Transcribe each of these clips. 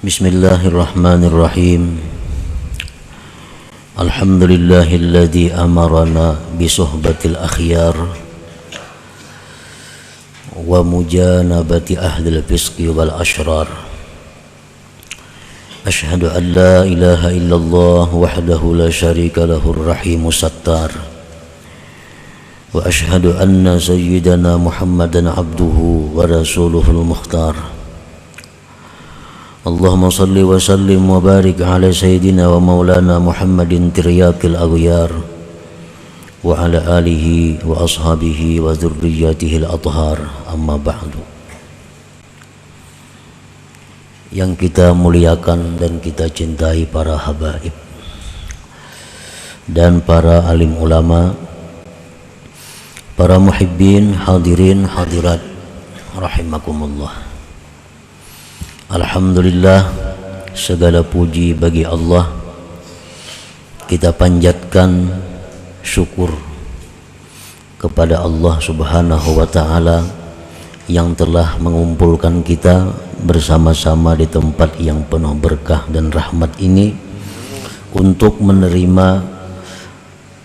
Bismillahirrahmanirrahim. Alhamdulillahilladzi amarana bisuhbatil akhyar wa mujanabati ahlil fisqi wal ashrar. Ashhadu an la ilaha illallah wahdahu la syarika lahur rahimus sattar. Wa ashhadu anna sayyidana Muhammadan abduhu wa rasuluhul mukhtar. Allahumma salli wa sallim wa barik ala sayyidina wa maulana Muhammadin tiryakil aghyar wa ala alihi wa ashabihi wa dzurriyyatihi al-athhar, amma ba'du. Yang kita muliakan dan kita cintai para habaib dan para alim ulama, para muhibbin, hadirin, hadirat rahimakumullah. Alhamdulillah, segala puji bagi Allah. Kita panjatkan syukur kepada Allah Subhanahu wa ta'ala yang telah mengumpulkan kita bersama-sama di tempat yang penuh berkah dan rahmat ini untuk menerima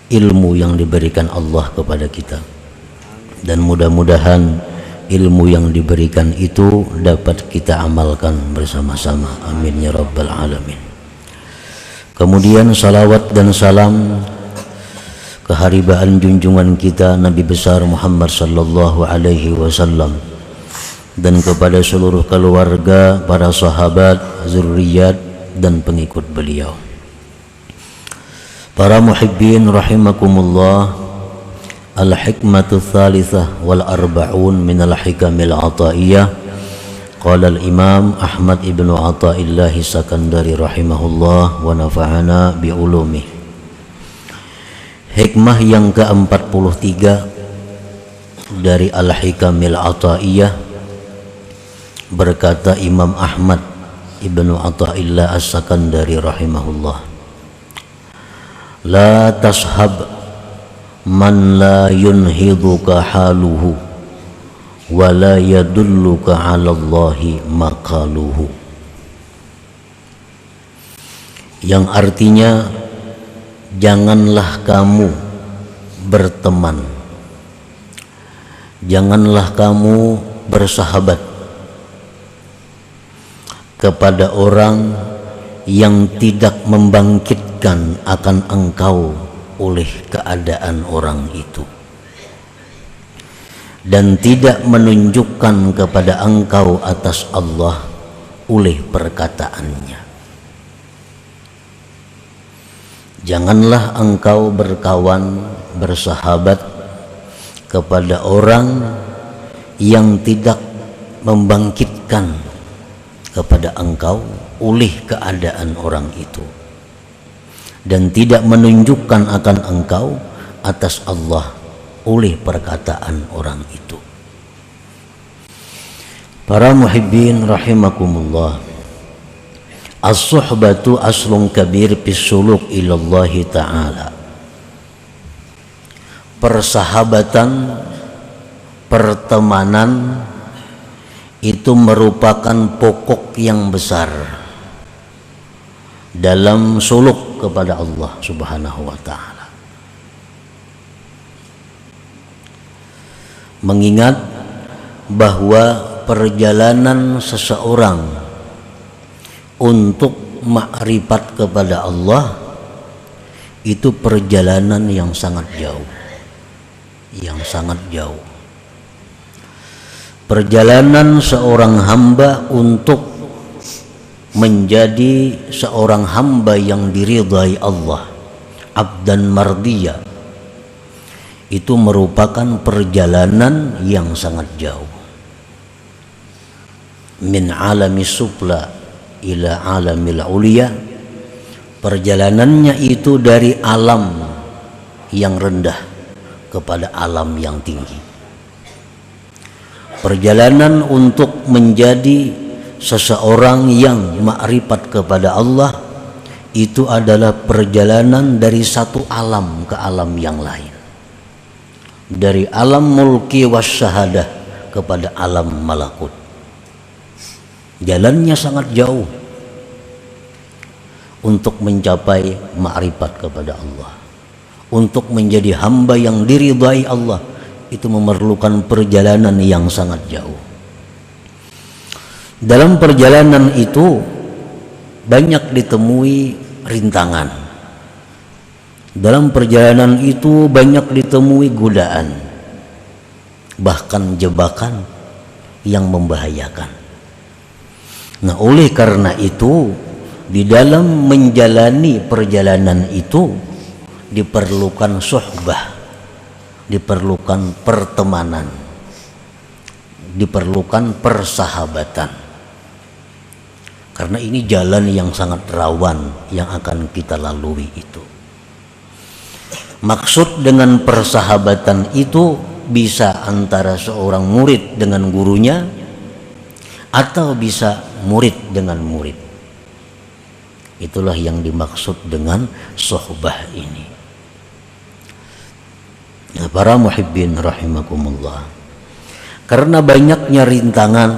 ilmu yang diberikan Allah kepada kita, dan mudah-mudahan ilmu yang diberikan itu dapat kita amalkan bersama-sama. Amin ya rabbal alamin. Kemudian salawat dan salam keharibaan junjungan kita Nabi besar Muhammad sallallahu alaihi wasallam dan kepada seluruh keluarga, para sahabat, zurriyat dan pengikut beliau. Para muhibbin rahimakumullah, al-hikmatu tsalitsah wal arba'un min al-hikamil ataiyah. Qala al-imam Ahmad ibnu Athaillah Sakandari rahimahullah wa nafa'ana bi ulumih. Hikmah yang ke-43 dari al-hikamil ataiyah, berkata Imam Ahmad ibnu Athaillah As-Sakandari rahimahullah, la tashab man la yunhiduka haluhu wa la yadulluka ala Allahi maqaluhu. Yang artinya, janganlah kamu berteman, janganlah kamu bersahabat kepada orang yang tidak membangkitkan akan engkau oleh keadaan orang itu, dan tidak menunjukkan kepada engkau atas Allah oleh perkataannya. Janganlah engkau berkawan, bersahabat kepada orang yang tidak membangkitkan kepada engkau oleh keadaan orang itu, dan tidak menunjukkan akan engkau atas Allah oleh perkataan orang itu. Para muhibbin rahimakumullah, as-suhbatu aslun kabir fis suluk ilallahi ta'ala. Persahabatan, pertemanan itu merupakan pokok yang besar dalam suluk kepada Allah Subhanahu wa ta'ala. Mengingat bahwa perjalanan seseorang untuk makrifat kepada Allah itu perjalanan yang sangat jauh, yang sangat jauh. Perjalanan seorang hamba untuk menjadi seorang hamba yang diridhai Allah, abdan mardiyah, itu merupakan perjalanan yang sangat jauh. Min alami sufla ila alamil ulia, perjalanannya itu dari alam yang rendah kepada alam yang tinggi. Perjalanan untuk menjadi seseorang yang makrifat kepada Allah itu adalah perjalanan dari satu alam ke alam yang lain, dari alam mulki wasyahadah kepada alam malakut. Jalannya sangat jauh, untuk mencapai ma'rifat kepada Allah, untuk menjadi hamba yang diridhai Allah, itu memerlukan perjalanan yang sangat jauh. Dalam perjalanan itu banyak ditemui rintangan. Dalam perjalanan itu banyak ditemui godaan, bahkan jebakan yang membahayakan. Nah, oleh karena itu, di dalam menjalani perjalanan itu diperlukan suhbah, diperlukan pertemanan, diperlukan persahabatan. Karena ini jalan yang sangat rawan yang akan kita lalui itu. Maksud dengan persahabatan itu bisa antara seorang murid dengan gurunya, atau bisa murid dengan murid. Itulah yang dimaksud dengan suhbah ini. Nah, para muhibbin rahimakumullah, karena banyaknya rintangan,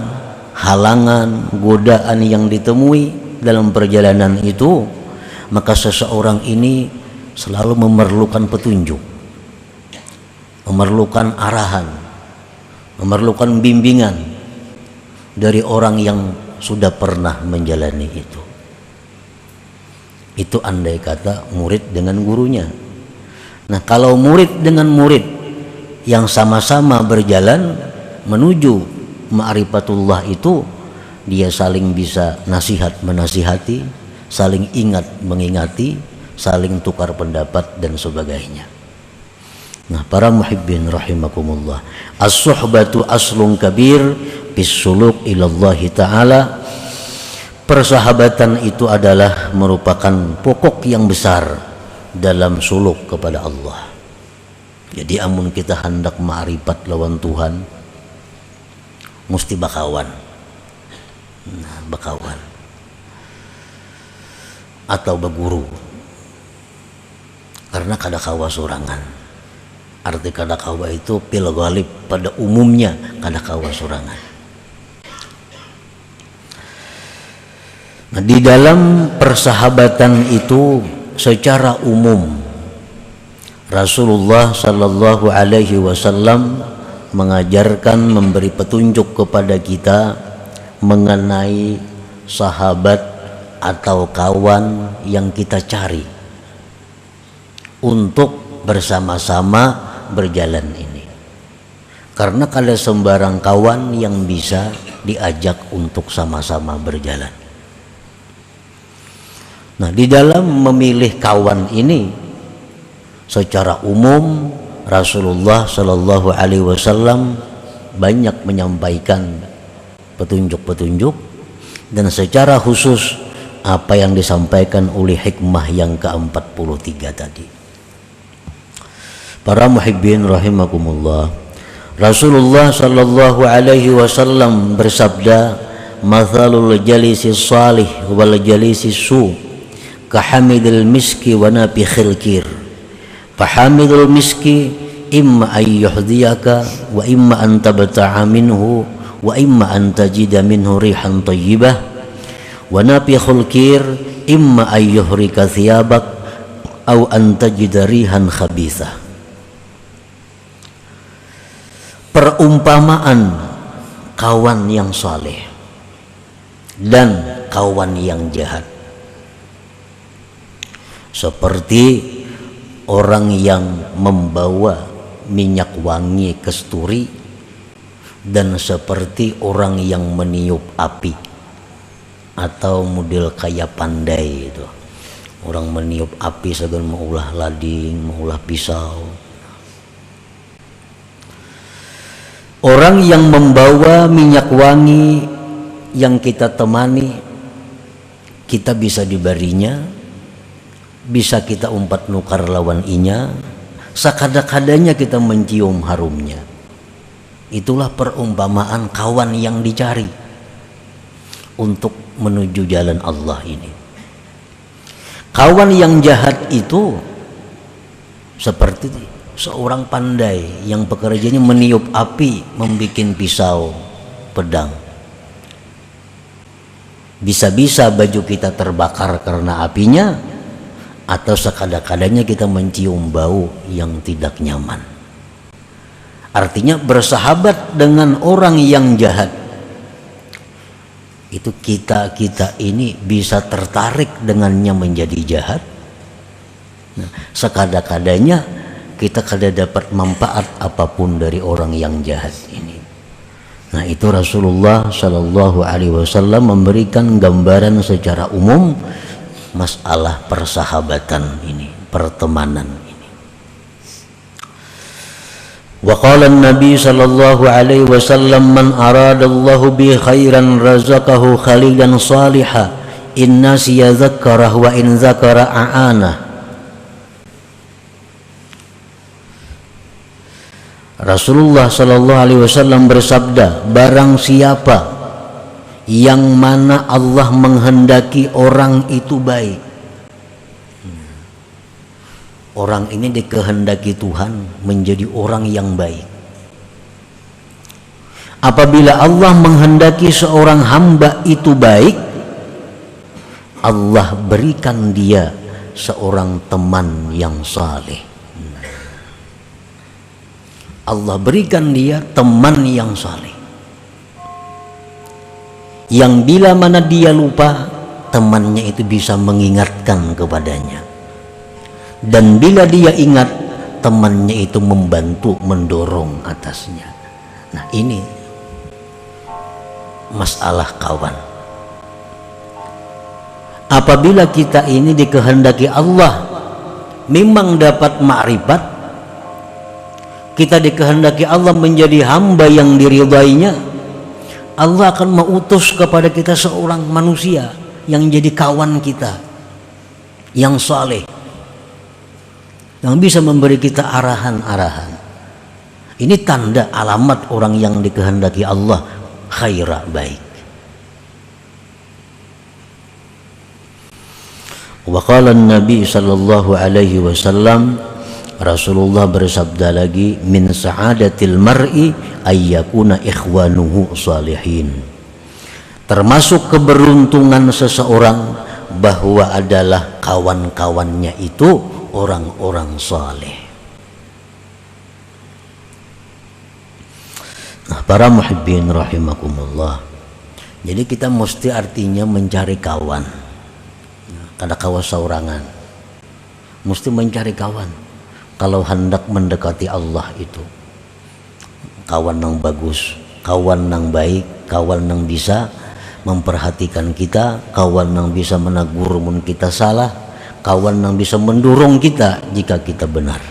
halangan, godaan yang ditemui dalam perjalanan itu, maka seseorang ini selalu memerlukan petunjuk, memerlukan arahan, memerlukan bimbingan dari orang yang sudah pernah menjalani itu. Itu andai kata murid dengan gurunya. Nah, kalau murid dengan murid yang sama-sama berjalan menuju ma'rifatullah itu, dia saling bisa nasihat menasihati, saling ingat mengingati, saling tukar pendapat dan sebagainya. Nah, para muhibbin rahimakumullah, as-suhbatu aslun kabir bis suluk ilallahi ta'ala. Persahabatan itu adalah merupakan pokok yang besar dalam suluk kepada Allah. Jadi amun kita hendak ma'rifat lawan Tuhan, mesti bakawan. Nah, bakawan atau beguru. Karena kada kawa sorangan. Arti kada kawa itu pil ghalib, pada umumnya kada kawa sorangan. Nah, di dalam persahabatan itu secara umum Rasulullah sallallahu alaihi wasallam mengajarkan, memberi petunjuk kepada kita mengenai sahabat atau kawan yang kita cari untuk bersama-sama berjalan ini. Karena kada sembarang kawan yang bisa diajak untuk sama-sama berjalan. Nah, di dalam memilih kawan ini secara umum Rasulullah Shallallahu Alaihi Wasallam banyak menyampaikan petunjuk-petunjuk, dan secara khusus apa yang disampaikan oleh hikmah yang ke-43 tadi. Para muhibbin rahimakumullah, Rasulullah Shallallahu Alaihi Wasallam bersabda, "Mathalul jalisi salih wal jalisi su, kahamidil miski wa nafikhil kir. Fahamidul miski imma an yuhdiyaka wa imma an tabta'a minhu wa imma an tajida minhu rihan tayyibah wa nafikhul kir imma an yuhrika thiyabak aw an tajida rihan khabithah." Perumpamaan kawan yang saleh dan kawan yang jahat seperti orang yang membawa minyak wangi kesturi dan seperti orang yang meniup api, atau model kayak pandai itu. Orang meniup api segala maulah lading, maulah pisau. Orang yang membawa minyak wangi yang kita temani, kita bisa dibarinya, bisa kita umpat nukar lawan inya, sakada-kadanya kita mencium harumnya. Itulah perumpamaan kawan yang dicari untuk menuju jalan Allah ini. Kawan yang jahat itu seperti seorang pandai yang pekerjaannya meniup api, membikin pisau, pedang. Bisa-bisa baju kita terbakar karena apinya, atau sekadang-kadangnya kita mencium bau yang tidak nyaman. Artinya bersahabat dengan orang yang jahat, itu kita ini bisa tertarik dengannya menjadi jahat. Nah, sekadang-kadangnya kita kada dapat manfaat apapun dari orang yang jahat ini. Nah, itu Rasulullah Shallallahu Alaihi Wasallam memberikan gambaran secara umum masalah persahabatan ini, pertemanan ini. Wa qala an-nabi sallallahu alaihi wasallam man aradallahu bi khairan razaqahu khalilan salihah inna siyadzakarah wa in zakara a'ana. Rasulullah sallallahu alaihi wasallam bersabda, barang siapa yang mana Allah menghendaki orang itu baik, orang ini dikehendaki Tuhan menjadi orang yang baik. Apabila Allah menghendaki seorang hamba itu baik, Allah berikan dia seorang teman yang saleh. Allah berikan dia teman yang saleh, yang bila mana dia lupa, temannya itu bisa mengingatkan kepadanya, dan bila dia ingat, temannya itu membantu, mendorong atasnya. Nah, ini masalah kawan. Apabila kita ini dikehendaki Allah memang dapat ma'rifat, kita dikehendaki Allah menjadi hamba yang diridainya, Allah akan mengutus kepada kita seorang manusia yang jadi kawan kita, yang saleh, yang bisa memberi kita arahan-arahan. Ini tanda alamat orang yang dikehendaki Allah khaira, baik. Wa qala an-nabi sallallahu alaihi wasallam, Rasulullah bersabda lagi, min sa'adatil mar'i ayyakuna ikhwanuhu salihin. Termasuk keberuntungan seseorang bahwa adalah kawan-kawannya itu orang-orang saleh. Nah, para muhibbin rahimakumullah, jadi kita mesti artinya mencari kawan. Kada kawas saurangan, mesti mencari kawan. Kalau hendak mendekati Allah itu kawan yang bagus, kawan yang baik, kawan yang bisa memperhatikan kita, kawan yang bisa menegur mun kita salah, kawan yang bisa mendorong kita jika kita benar.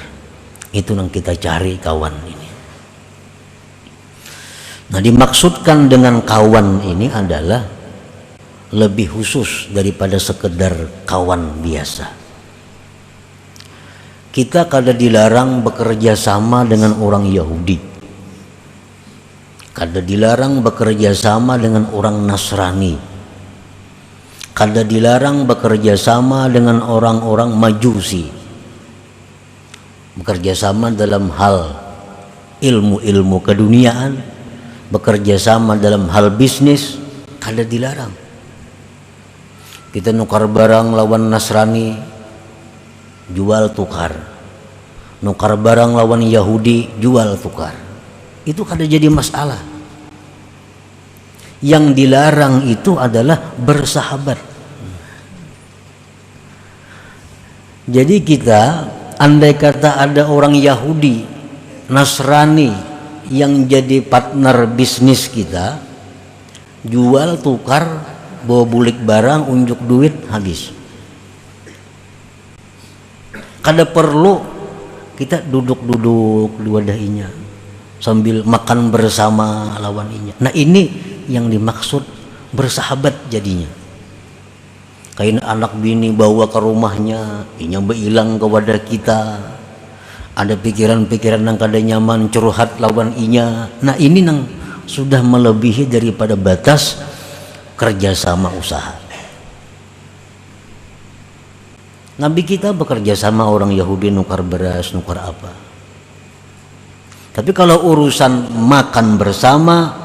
Itu yang kita cari, kawan ini. Nah, dimaksudkan dengan kawan ini adalah lebih khusus daripada sekedar kawan biasa. Kita kada dilarang bekerja sama dengan orang Yahudi, kada dilarang bekerja sama dengan orang Nasrani, kada dilarang bekerja sama dengan orang-orang Majusi. Bekerja sama dalam hal ilmu-ilmu keduniaan, bekerja sama dalam hal bisnis, kada dilarang. Kita nukar barang lawan Nasrani, jual tukar, nukar barang lawan Yahudi, jual tukar, itu kada jadi masalah. Yang dilarang itu adalah bersahabat. Jadi kita, andai kata ada orang Yahudi, Nasrani yang jadi partner bisnis kita, jual tukar, bawa bulik barang, unjuk duit, habis. Kada perlu kita duduk-duduk di wadahinya sambil makan bersama lawan inya. Nah, ini yang dimaksud bersahabat jadinya. Kain anak bini bawa ke rumahnya, inya beilang ke wadah kita. Ada pikiran-pikiran yang kada nyaman, curhat lawan inya. Nah, ini yang sudah melebihi daripada batas kerjasama usaha. Nabi kita bekerja sama orang Yahudi, nukar beras, nukar apa. Tapi kalau urusan makan bersama,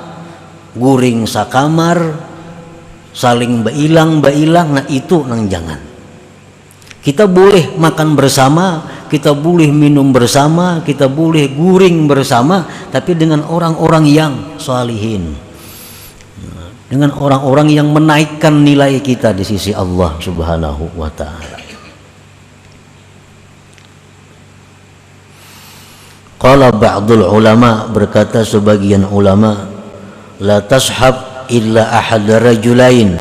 guring sakamar, saling bailang, nah itu nang jangan. Kita boleh makan bersama, kita boleh minum bersama, kita boleh guring bersama, tapi dengan orang-orang yang salihin, dengan orang-orang yang menaikkan nilai kita di sisi Allah Subhanahu wa ta'ala. Qala ba'dul ulama, berkata sebagian ulama, la tashab illa ahad rajulain,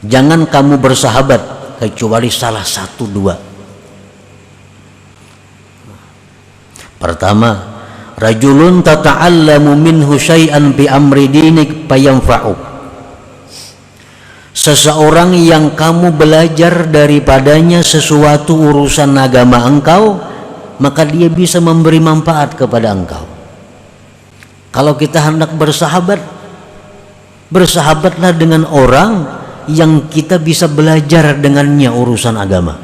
jangan kamu bersahabat kecuali salah satu dua. Pertama, rajulun tata'allamu minhu syai'an bi amri dinik fayanfa'u, seseorang yang kamu belajar daripadanya sesuatu urusan agama engkau, maka dia bisa memberi manfaat kepada engkau. Kalau kita hendak bersahabat, bersahabatlah dengan orang yang kita bisa belajar dengannya urusan agama.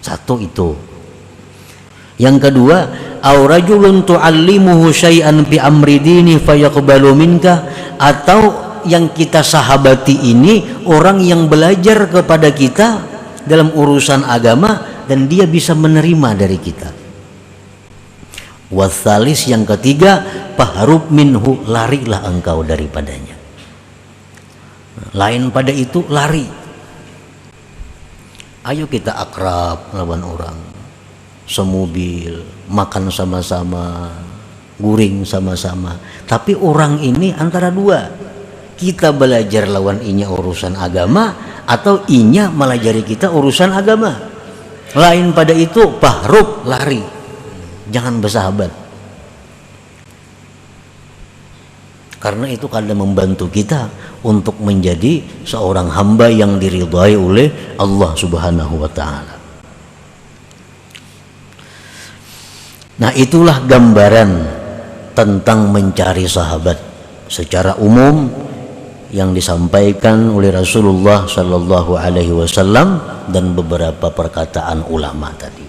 Satu itu. Yang kedua, aw rajulun tu'allimuhu syai'an bi amri dini fayaqbalu minka, atau yang kita sahabati ini orang yang belajar kepada kita dalam urusan agama dan dia bisa menerima dari kita. Wasalis, yang ketiga, fahrub minhu, larilah engkau daripadanya. Lain pada itu lari. Ayo kita akrab lawan orang, semobil, makan sama-sama, guring sama-sama. Tapi orang ini antara dua, kita belajar lawan inya urusan agama atau inya melajari kita urusan agama. Lain pada itu fahrub, lari, jangan bersahabat. Karena itu kadang membantu kita untuk menjadi seorang hamba yang diridhai oleh Allah Subhanahu wa ta'ala. Nah, itulah gambaran tentang mencari sahabat secara umum yang disampaikan oleh Rasulullah Sallallahu Alaihi Wasallam dan beberapa perkataan ulama tadi.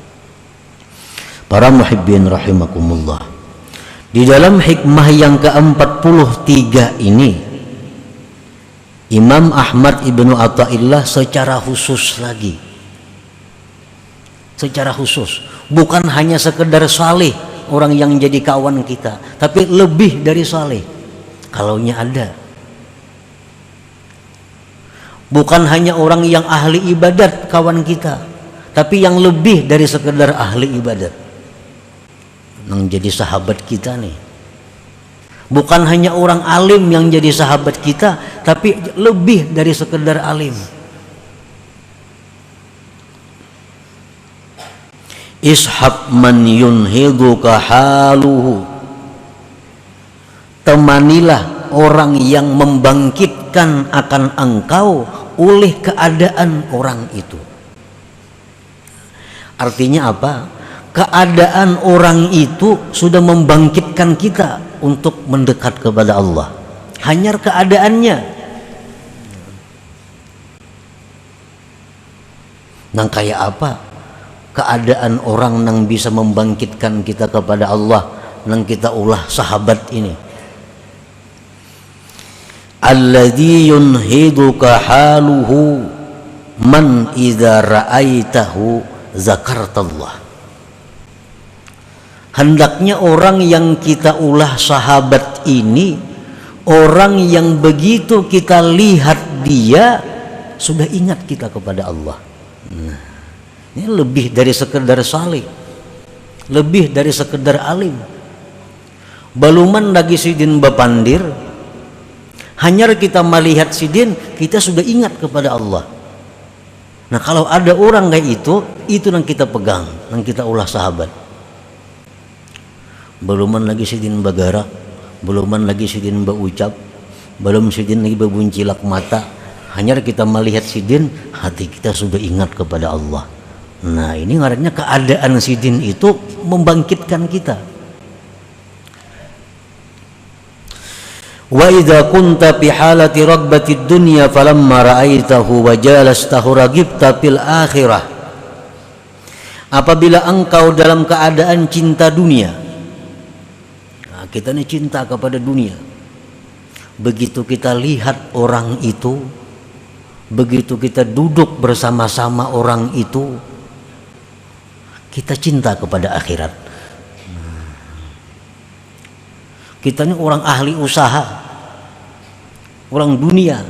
Para muhibbin rahimakumullah, di dalam hikmah yang ke-43 ini, Imam Ahmad Ibnu Athaillah secara khusus lagi, secara khusus, bukan hanya sekedar saleh orang yang jadi kawan kita, tapi lebih dari saleh kalaunya ada. Bukan hanya orang yang ahli ibadat kawan kita, tapi yang lebih dari sekedar ahli ibadat yang jadi sahabat kita nih. Bukan hanya orang alim yang jadi sahabat kita, tapi lebih dari sekedar alim. Ishab man yunhiduka haluhu, temanilah orang yang membangkitkan akan engkau oleh keadaan orang itu. Artinya apa? Keadaan orang itu sudah membangkitkan kita untuk mendekat kepada Allah. Hanya keadaannya. Nang kayak apa? Keadaan orang yang bisa membangkitkan kita kepada Allah, nang kita ulah sahabat ini. Alladzi yunhiduka haluhu man idza ra'aitahu zakartallah. Hendaknya orang yang kita ulah sahabat ini orang yang begitu kita lihat dia sudah ingat kita kepada Allah. Nah, ini lebih dari sekedar saleh, lebih dari sekedar alim. Baluman lagi sidin bapandir, hanya kita melihat sidin kita sudah ingat kepada Allah. Nah, kalau ada orang kayak itu yang kita pegang, yang kita ulah sahabat. Beluman lagi sidin bagara, beluman lagi sidin baucap, belum sidin lagi bebuncilak mata, hanya kita melihat sidin hati kita sudah ingat kepada Allah. Nah, ini ngarannya keadaan sidin itu membangkitkan kita. Wa idza kunta fi halati raghbatid dunya falamma ra'aitahu wa jalastahu ragibta fil akhirah. Apabila engkau dalam keadaan cinta dunia, kita ini cinta kepada dunia. begitu kita lihat orang itu, begitu kita duduk bersama-sama orang itu, kita cinta kepada akhirat. Kita ini orang ahli usaha, orang dunia.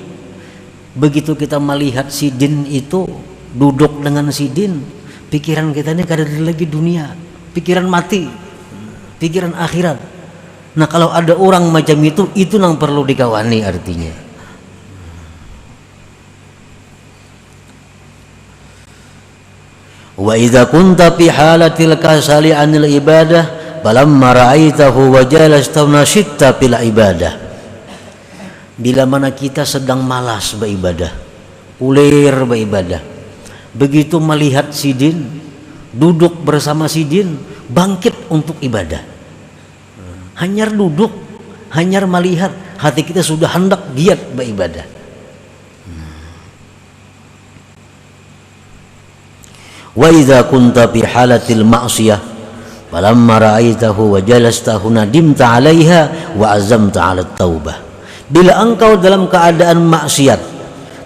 Begitu kita melihat si Din itu duduk dengan si Din, pikiran kita ini kada ada lagi dunia, pikiran mati, pikiran akhirat. Nah kalau ada orang macam itu yang perlu dikawani artinya. Wa idza kunta fi halatil kasali 'anil ibadah falamma ra'aitahu wa jalasta nashitta fil ibadah. Bila mana kita sedang malas beribadah, ulir beribadah, begitu melihat si Din, duduk bersama si Din, bangkit untuk ibadah. Hanyar duduk, hanyar melihat, hati kita sudah hendak giat beribadah. Wa idza kunta fi halatil ma'siyah falamma ra'aitahu wa jalastahu nadimta 'alaiha wa azamta 'ala taubah. Bila engkau dalam keadaan maksiat,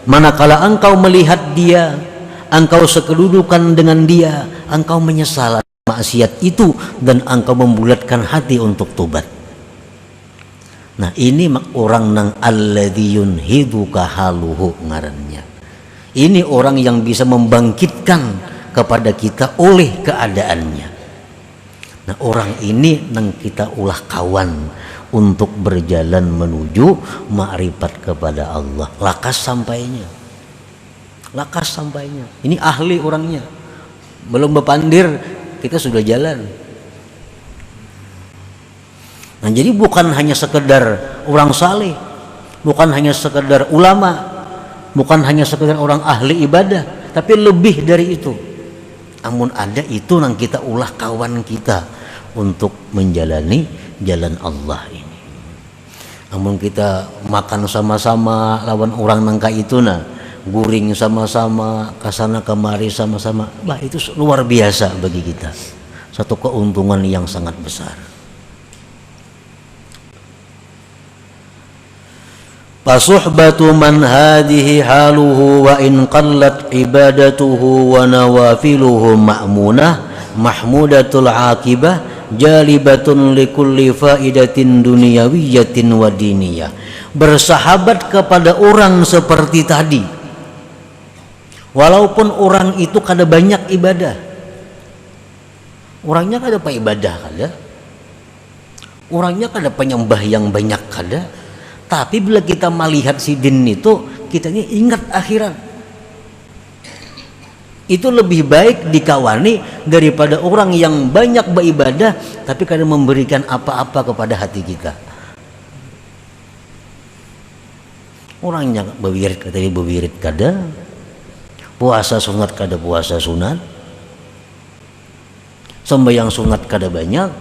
manakala engkau melihat dia, engkau sekedudukan dengan dia, engkau menyesal maksiat itu dan engkau membulatkan hati untuk tobat. Nah ini orang nang alladzi yunhiduka haluhu ngarannya. Ini orang yang bisa membangkitkan kepada kita oleh keadaannya. Nah orang ini nang kita ulah kawan untuk berjalan menuju ma'rifat kepada Allah. Lakas sampainya. Ini ahli orangnya. Belum berpandir kita sudah jalan. Nah jadi bukan hanya sekedar orang saleh, bukan hanya sekedar ulama, bukan hanya sekedar orang ahli ibadah, tapi lebih dari itu. Amun ada itu nang kita ulah kawan kita untuk menjalani jalan Allah ini. Namun kita makan sama-sama lawan orang nangka itu guring sama-sama, kasana kemari sama-sama, bah itu luar biasa bagi kita, satu keuntungan yang sangat besar. Fasuhbatu man hadhihi haluhu wa in qallat ibadatuhu wa nawafiluhu ma'munah mahmudatul aqibah jalibatun likulli faidatin dunyawiyatin wa diniyah. Bersahabat kepada orang seperti tadi, walaupun orang itu kada banyak ibadah, orangnya kada apa ibadah kada, orangnya kada penyembah yang banyak kada, tapi bila kita melihat si Din itu, kita ini ingat akhirat. Itu lebih baik dikawani daripada orang yang banyak beribadah tapi kadang memberikan apa-apa kepada hati kita. Orangnya berwirid kada, puasa sunat kada puasa sunat, sembahyang sunat kada banyak,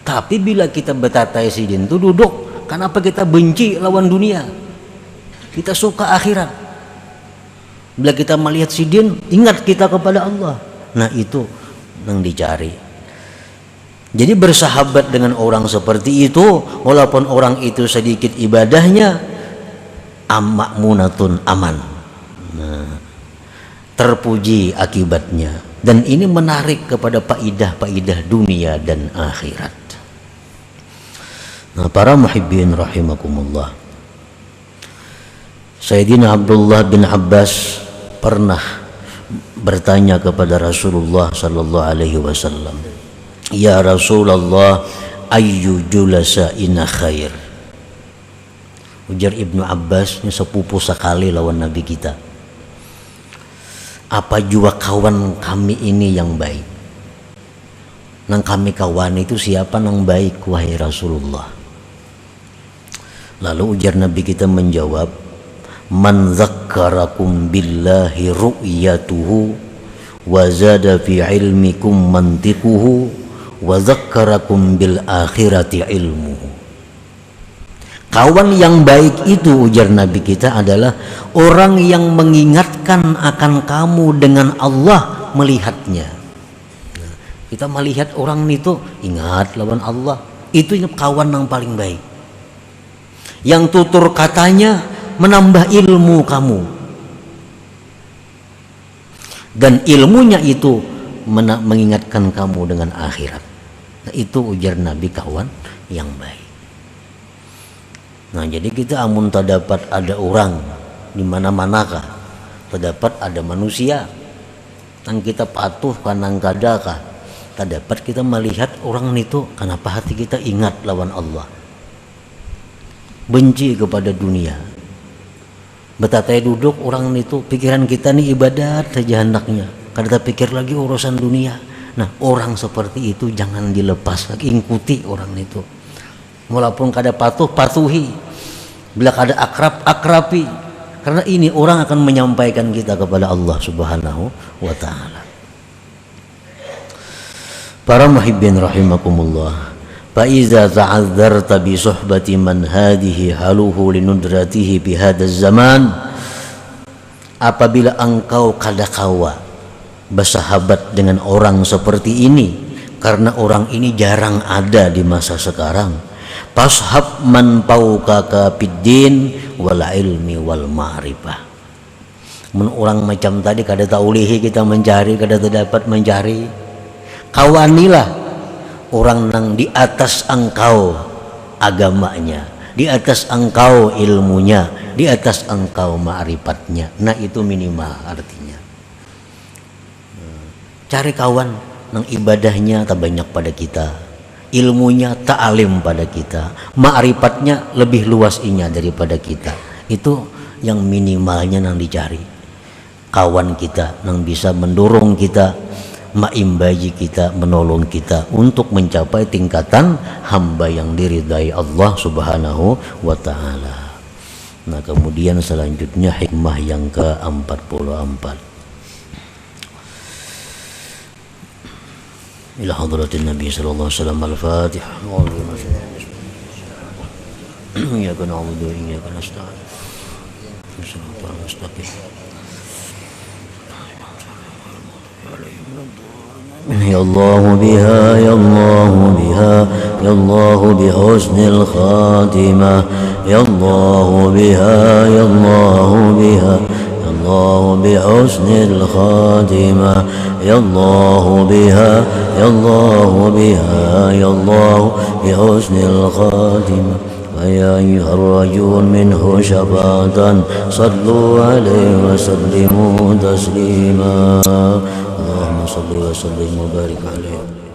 tapi bila kita betatai si Din itu duduk, kenapa kita benci lawan dunia, kita suka akhirat. Bila kita melihat si Din, ingat kita kepada Allah. Nah itu yang dicari. Jadi bersahabat dengan orang seperti itu, walaupun orang itu sedikit ibadahnya, makmunatun aman. Nah, terpuji akibatnya. Dan ini menarik kepada faidah-faidah dunia dan akhirat. Nah para muhibbin rahimakumullah, Sayyidina Abdullah bin Abbas pernah bertanya kepada Rasulullah sallallahu alaihi wasallam, "Ya Rasulullah, ayyu julasa'ina khair?" Ujar Ibnu Abbas, ini sepupu sekali lawan Nabi kita. Apa jua kawan kami ini yang baik? Nang kami kawan itu siapa nang baik wahai Rasulullah? Lalu ujar Nabi kita menjawab, man zakkarakum billahi ru'yatuhu wa zada fi ilmikum mantiquhu wa zakkarakum bil akhirati ilmuhu. Kawan yang baik itu ujar Nabi kita adalah orang yang mengingatkan akan kamu dengan Allah melihatnya. Nah, kita melihat orang itu ingat lawan Allah, itu kawan yang paling baik. Yang tutur katanya menambah ilmu kamu, dan ilmunya itu mengingatkan kamu dengan akhirat. Nah, itu ujar Nabi kawan yang baik. Nah, jadi kita amun terdapat ada orang di mana-manakah, terdapat ada manusia yang kita patuh kanang kadakah, terdapat kita melihat orang itu, kenapa hati kita ingat lawan Allah, benci kepada dunia. Betatai duduk orang itu, pikiran kita nih ibadat saja hendaknya, kada pikir lagi urusan dunia. Nah, orang seperti itu jangan dilepas lagi, ikuti orang itu. Walaupun kada patuh, patuhi. Bila kada akrab, akrabi. Karena ini orang akan menyampaikan kita kepada Allah Subhanahu wa ta'ala. Para muhibbin rahimakumullah, فإذا تعذرت بصحبة من هذه حاله لندرته بهذا الزمان, apabila engkau kadakawa bersahabat dengan orang seperti ini karena orang ini jarang ada di masa sekarang, fashab man fawqaka fiddin wal ilmi wal ma'rifah. Orang macam tadi kada taulihi kita mencari, kada terdapat mencari, kawanilah orang yang di atas engkau agamanya, di atas engkau ilmunya, di atas engkau ma'rifatnya. Nah, itu minimal artinya. Cari kawan yang ibadahnya tak banyak pada kita, ilmunya tak alim pada kita, ma'rifatnya lebih luas inya daripada kita. Itu yang minimalnya yang dicari. Kawan kita yang bisa mendorong kita, maimbaji kita, menolong kita untuk mencapai tingkatan hamba yang diridai Allah Subhanahu wa ta'ala. Nah, kemudian selanjutnya hikmah yang ke-44. Ila hadratin Nabi sallallahu alaihi wasallam. Al-Fatihah. Iyyaka na'budu wa iyyaka nasta'in. Shiratal mustaqim. يا الله بها يا الله بها يا الله بحسن الخاتمة يا الله بها يا الله بها يا الله بحسن الخاتمة يا الله بها يا الله بها يا الله بحسن الخاتمة ويا أيها الرجل منه شفاعة صلوا عليه وسلموا تسليما اللهم صل وسلم وبارك عليه.